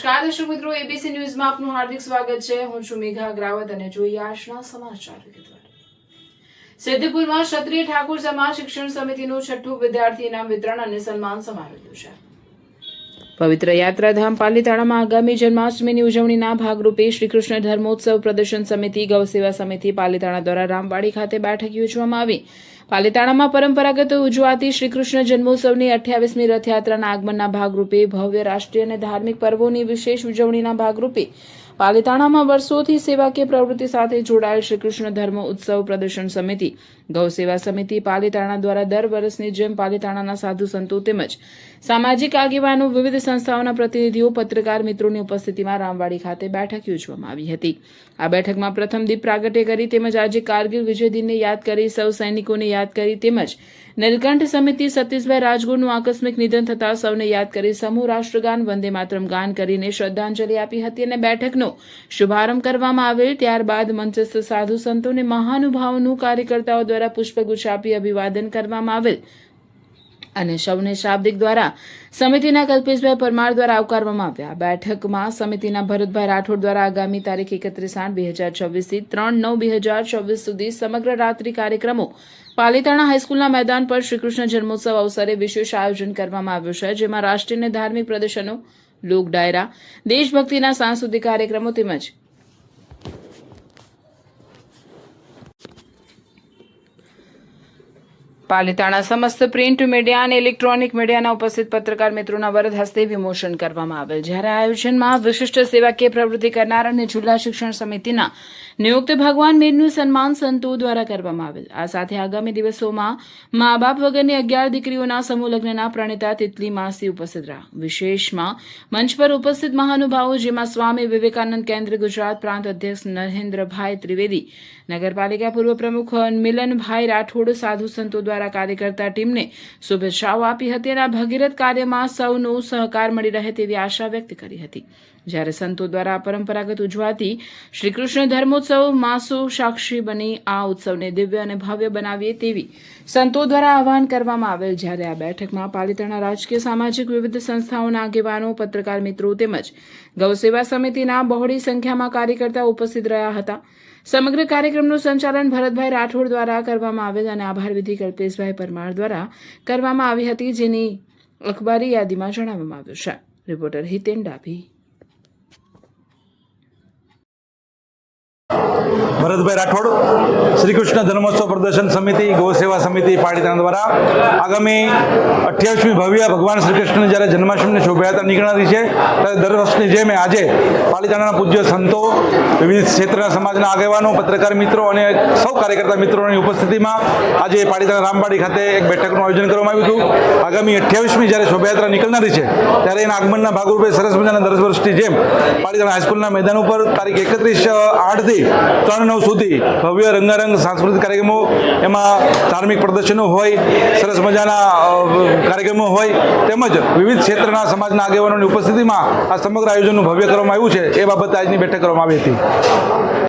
નમસ્કાર દર્શક મિત્રો, એબીસી ન્યૂઝમાં આપનું હાર્દિક સ્વાગત છે। હું છું મેઘા અગ્રાવત અને જોઈએ આજના સમાચાર વિગતવાર। સિદ્ધપુરમાં ક્ષત્રિય ઠાકોર સમાજ શિક્ષણ સમિતિનું 6ઠું વિદ્યાર્થી ઇનામ વિતરણ અને સન્માન સમારોહ યોજાયો। પવિત્ર યાત્રાધામ પાલીતાણામાં આગામી જન્માષ્ટમીની ઉજવણીના ભાગરૂપે શ્રી કૃષ્ણ ધર્મોત્સવ પ્રદર્શન સમિતિ ગૌસેવા સમિતિ પાલીતાણા દ્વારા રામવાડી ખાતે બેઠક યોજવામાં આવી। પાલીતાણામાં પરંપરાગત ઉજવાતી શ્રી કૃષ્ણ જન્મોત્સવની 28મી રથયાત્રાના આગમનના ભાગરૂપે ભવ્ય રાષ્ટ્રીય અને ધાર્મિક પર્વોની વિશેષ ઉજવણીના ભાગરૂપે પાલીતાણામાં વર્ષોથી સેવાકીય પ્રવૃત્તિ સાથે જોડાયેલ શ્રી કૃષ્ણ ધર્મ ઉત્સવ પ્રદર્શન સમિતિ ગૌસેવા સમિતિ પાલીતાણા દ્વારા દર વર્ષની જેમ પાલીતાણાના સાધુ સંતો તેમજ સામાજિક આગેવાનો વિવિધ સંસ્થાઓના પ્રતિનિધિઓ પત્રકાર મિત્રોની ઉપસ્થિતિમાં રામવાડી ખાતે બેઠક યોજવામાં આવી હતી। આ બેઠકમાં પ્રથમ દીપ પ્રાગટ્ય કરી તેમજ આજે કારગિલ વિજય દિનને યાદ કરી સૌ સૈનિકોને યાદ કરી તેમજ નીલકંઠ સમિતિ સતીશભાઈ રાજગુરનું આકસ્મિક નિધન થતા સૌને યાદ કરી સમૂહ રાષ્ટ્રગાન વંદે માતરમ ગાન કરીને શ્રદ્ધાંજલિ આપી હતી અને બેઠકનો શુભારંભ કરવામાં આવેલ। ત્યારબાદ મંચસ્થ સાધુ સંતોને મહાનુભાવોનું કાર્યકર્તાઓ દ્વારા પુષ્પગુચ્છ આપી અભિવાદન કરવામાં આવેલ અને સૌને શાબ્દિક દ્વારા સમિતિના કલ્પેશભાઈ પરમાર દ્વારા આવકારવામાં આવ્યા। બેઠકમાં સમિતિના ભરતભાઈ રાઠોડ દ્વારા આગામી તારીખ 31/8/2026 થી 3/9/2024 સુધી સમગ્ર રાત્રિ કાર્યક્રમો પાલીતાણા હાઈસ્કૂલના મેદાન પર શ્રીકૃષ્ણ જન્મોત્સવ અવસરે વિશેષ આયોજન કરવામાં આવ્યું છે, જેમાં રાષ્ટ્રીય અને ધાર્મિક પ્રદર્શનો, લોક ડાયરા, દેશભક્તિના સાંસ્કૃતિક કાર્યક્રમો તેમજ પાલીતાણા સમસ્ત પ્રિન્ટ મીડિયા અને ઇલેક્ટ્રોનિક મીડિયાના ઉપસ્થિત પત્રકાર મિત્રોના વરદ હસ્તે વિમોચન કરવામાં આવેલ। જ્યારે આયોજનમાં વિશિષ્ટ સેવાકીય પ્રવૃત્તિ કરનાર અને જિલ્લા શિક્ષણ સમિતિના નિયુક્ત ભગવાન મીરનું સન્માન સંતો દ્વારા કરવામાં આવેલ। આ સાથે આગામી દિવસોમાં મા બાપ વગરની 11 દીકરીઓના સમૂહ લગ્નના પ્રણેતા તિતલી માસી ઉપસ્થિત રહ્યા। વિશેષમાં મંચ પર ઉપસ્થિત મહાનુભાવો જેમાં સ્વામી વિવેકાનંદ કેન્દ્ર ગુજરાત પ્રાંત અધ્યક્ષ નરેન્દ્રભાઈ ત્રિવેદી, નગરપાલિકા પૂર્વ પ્રમુખ મિલનભાઈ રાઠોડ, સાધુ સંતો દ્વારા કાર્યકર્તા ટીમને શુભેચ્છાઓ આપી હતી અને આ ભગીરથ કાર્યમાં સૌનો સહકાર મળી રહે તેવી આશા વ્યક્ત કરી હતી। જ્યારે સંતો દ્વારા પરંપરાગત ઉજવાતી શ્રી કૃષ્ણ ધર્મોત્સવ માસો સાક્ષી બની આ ઉત્સવને દિવ્ય અને ભવ્ય બનાવીએ તેવી સંતો દ્વારા આહવાન કરવામાં આવેલ। જ્યારે આ બેઠકમાં પાલીતાણા રાજકીય સામાજિક વિવિધ સંસ્થાઓના આગેવાનો, પત્રકાર મિત્રો તેમજ ગૌસેવા સમિતિના બહોળી સંખ્યામાં કાર્યકર્તાઓ ઉપસ્થિત રહ્યા હતા। સમગ્ર કાર્યક્રમનું સંચાલન ભરતભાઈ રાઠોડ દ્વારા કરવામાં આવેલ અને આભાર વિધિ કલ્પેશભાઈ પરમાર દ્વારા કરવામાં આવી હતી, જેની અખબારી યાદીમાં જણાવવામાં આવ્યું છે। રિપોર્ટર હિતેન ડાભી। ભરતભાઈ રાઠોડ, શ્રી કૃષ્ણ ધર્મોત્સવ પ્રદર્શન સમિતિ ગૌસેવા સમિતિ પાલીતાણા દ્વારા આગામી 28મી ભવ્ય ભગવાન શ્રી કૃષ્ણ જ્યારે જન્માષ્ટમીની શોભાયાત્રા નીકળનારી છે ત્યારે દર વર્ષની જેમ આજે પાલીતાણાના પૂજ્ય સંતો, વિવિધ ક્ષેત્રના સમાજના આગેવાનો, પત્રકાર મિત્રો અને સૌ કાર્યકર્તા મિત્રોની ઉપસ્થિતિમાં આજે પાલીતાણા રામવાડી ખાતે એક બેઠકનું આયોજન કરવામાં આવ્યું હતું। આગામી 28મી જ્યારે શોભાયાત્રા નીકળનારી છે ત્યારે એના આગમનના ભાગરૂપે સરસ મજાના દર વર્ષની જેમ પાલીતાણા હાઈસ્કૂલના મેદાન ઉપર તારીખ 31/8 થી 3/9 સુધી ભવ્ય રંગારંગ સાંસ્કૃતિક કાર્યક્રમો, એમાં ધાર્મિક પ્રદર્શનો હોય, સરસ મજાના કાર્યક્રમો હોય તેમજ વિવિધ ક્ષેત્રના સમાજના આગેવાનોની ઉપસ્થિતિમાં આ સમગ્ર આયોજનનું ભવ્ય કરવામાં આવ્યું છે। એ બાબતે આજની બેઠક કરવામાં આવી હતી।